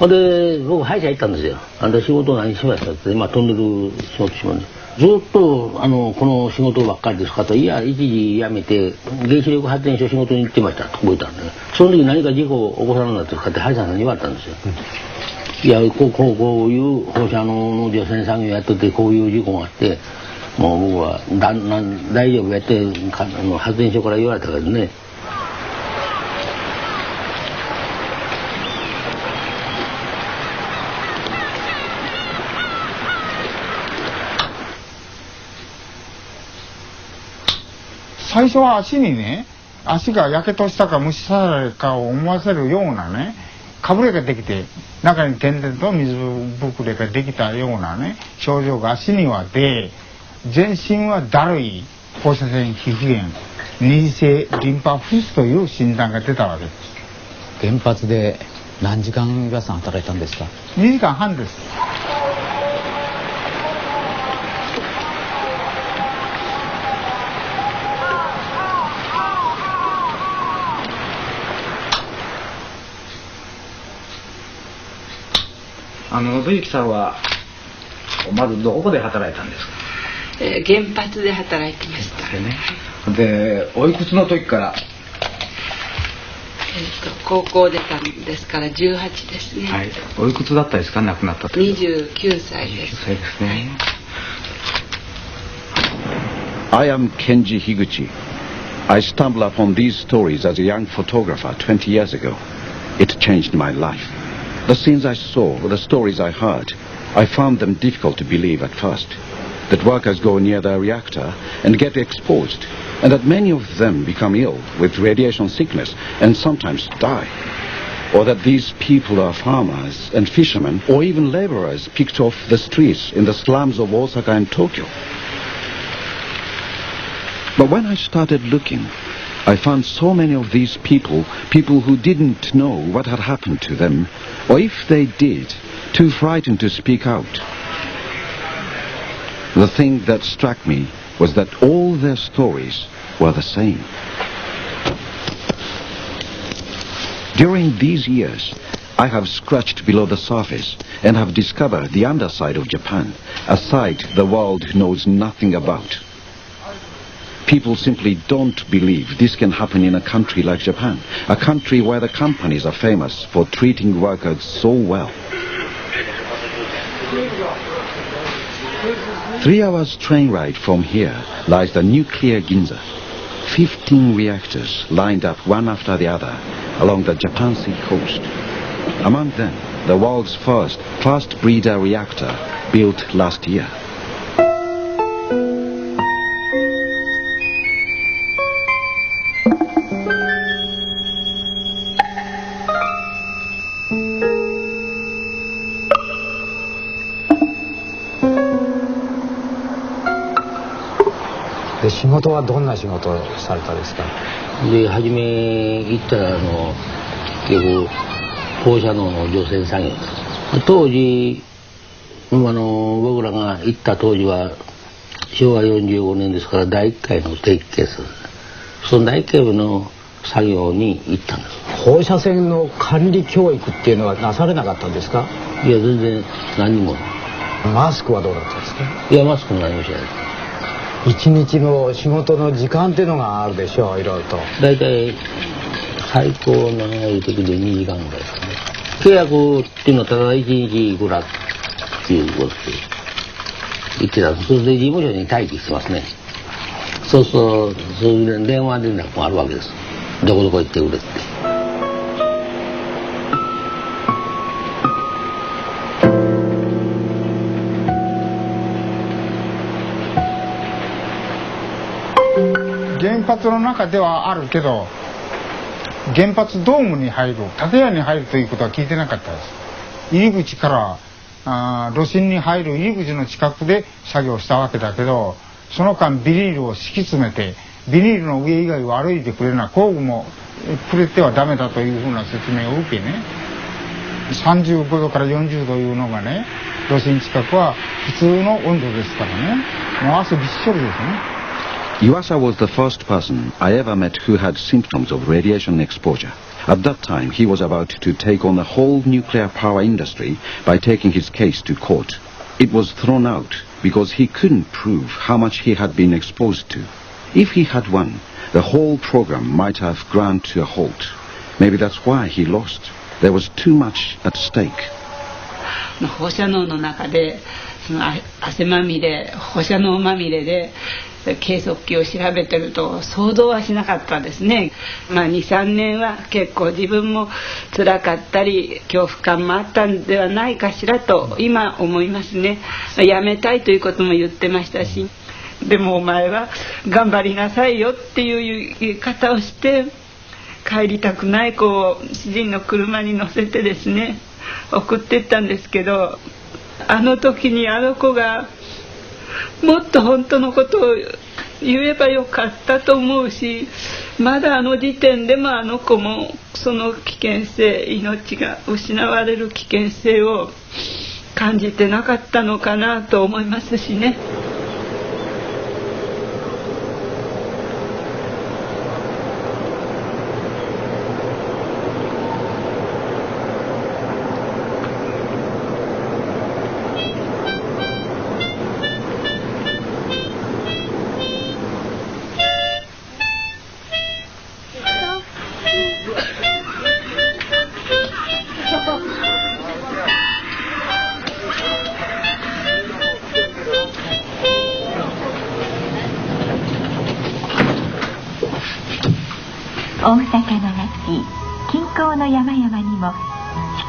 ほんで僕歯医者行ったんですよ。仕事何しましたって、トンネル仕事します。ずっとこの仕事ばっかりですかと、いや一時辞めて原子力発電所仕事に行ってましたと覚えたんで、その時何か事故を起こさなかったって歯医者さんに言われたんですよ。いやこういう放射能の除染作業やっててこういう事故があって、もう僕は大丈夫やって発電所から言われたからね。最初は足にね、足がやけどしたか虫刺されかを思わせるようなね、かぶれができて中に点々と水ぶくれができたようなね症状が足には出、全身はだるい放射線皮膚炎、二次性リンパ浮腫という診断が出たわけです。原発で何時間岩さん働いたんですか？2時間半です。信之さんはまずどこで働いたんですか？原発で働いてました。でおいくつの時から？高校出たんですから18ですね。はい。おいくつだったですか？亡くなった時。29歳です。29歳ですね。I am Kenji Higuchi. I stumbled upon these stories as a young photographer 20 years ago. It changed my life. The scenes I saw, the stories I heard, I found them difficult to believe at first. That workers go near the reactor and get exposed, and that many of them become ill with radiation sickness and sometimes die. Or that these people are farmers and fishermen, or even laborers picked off the streets in the slums of Osaka and Tokyo. But when I started looking, I found so many of these people who didn't know what had happened to them, or if they did, too frightened to speak out. The thing that struck me was that all their stories were the same. During these years, I have scratched below the surface and have discovered the underside of Japan, a side the world knows nothing about. People simply don't believe this can happen in a country like Japan, a country where the companies are famous for treating workers so well. 3 hours train ride from here lies the nuclear Ginza. 15 reactors lined up one after the other along the Japan Sea coast. Among them, the world's first fast breeder reactor built last year.で仕事はどんな仕事をされたですか？で初め行ったら結局放射能の除染作業です。当時僕らが行った当時は昭和45年ですから第1回の定期検査、その第1回の作業に行ったんです。放射線の管理教育っていうのはなされなかったんですか？いや全然何も。マスクはどうだったんですか？いやマスクも何もしない。一日の仕事の時間っていうのがあるでしょう、いろいろと。大体最高長い時で2時間ぐらいですね。契約っていうのはただ1日ぐらいっていうことで言ってたんです。それで事務所に待機してますね。そうするとそれで電話連絡もあるわけです。どこどこ行ってくれって。原発の中ではあるけど、原発ドームに入る、建屋に入るということは聞いてなかったです。入り口から炉心に入る入り口の近くで作業したわけだけど、その間ビニールを敷き詰めて、ビニールの上以外は歩いてくれない、工具もくれてはダメだというふうな説明を受けね、35度から40度いうのがね、炉心近くは普通の温度ですからね、もう汗びっしょりですね。Iwasa was the first person I ever met who had symptoms of radiation exposure. At that time, he was about to take on the whole nuclear power industry by taking his case to court. It was thrown out because he couldn't prove how much he had been exposed to. If he had won, the whole program might have ground to a halt. Maybe that's why he lost. There was too much at stake. 放射能の中でその汗まみれ放射能まみれで計測器を調べてると想像はしなかったですね。2、3年は結構自分も辛かったり恐怖感もあったんではないかしらと今思いますね。やめたいということも言ってましたし、でもお前は頑張りなさいよっていう言い方をして帰りたくない子を主人の車に乗せてですね送ってったんですけど、あの時にあの子がもっと本当のことを言えばよかったと思うし、まだあの時点でもあの子もその危険性、命が失われる危険性を感じてなかったのかなと思いますしね。大阪の町、近郊の山々にも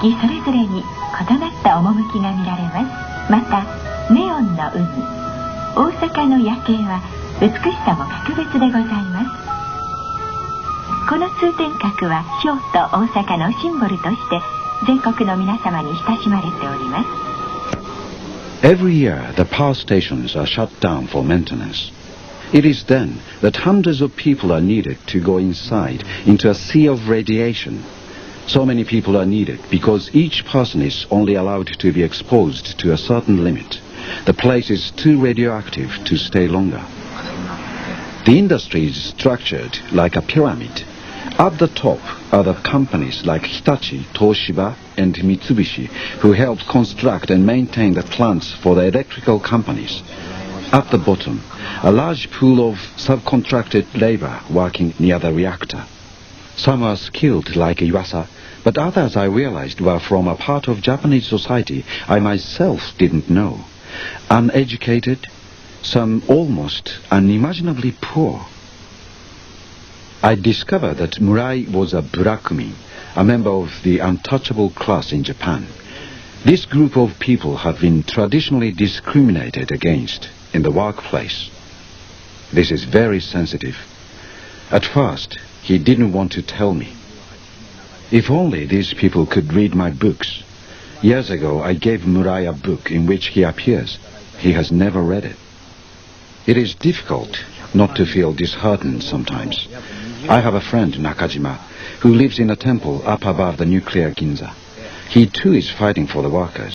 四季それぞれに異なった趣が見られます。またネオンの海、大阪の夜景は美しさも格別でございます。この通天閣は京都大阪のシンボルとして全国の皆様に親しまれております。 Every year, the power stations are shut down for maintenance. It is then that hundreds of people are needed to go inside into a sea of radiation. So many people are needed because each person is only allowed to be exposed to a certain limit. The place is too radioactive to stay longer. The industry is structured like a pyramid. At the top are the companies like Hitachi, Toshiba, and Mitsubishi, who help construct and maintain the plants for the electrical companies. At the bottom, a large pool of subcontracted labor working near the reactor. Some are skilled like Iwasa, but others I realized were from a part of Japanese society I myself didn't know. Uneducated, some almost unimaginably poor. I discovered that Murai was a Burakumi, a member of the untouchable class in Japan. This group of people have been traditionally discriminated against in the workplace. This is very sensitive. At first, he didn't want to tell me. If only these people could read my books. Years ago, I gave Murai a book in which he appears. He has never read it. It is difficult not to feel disheartened sometimes. I have a friend, Nakajima, who lives in a temple up above the nuclear Ginza. He too is fighting for the workers.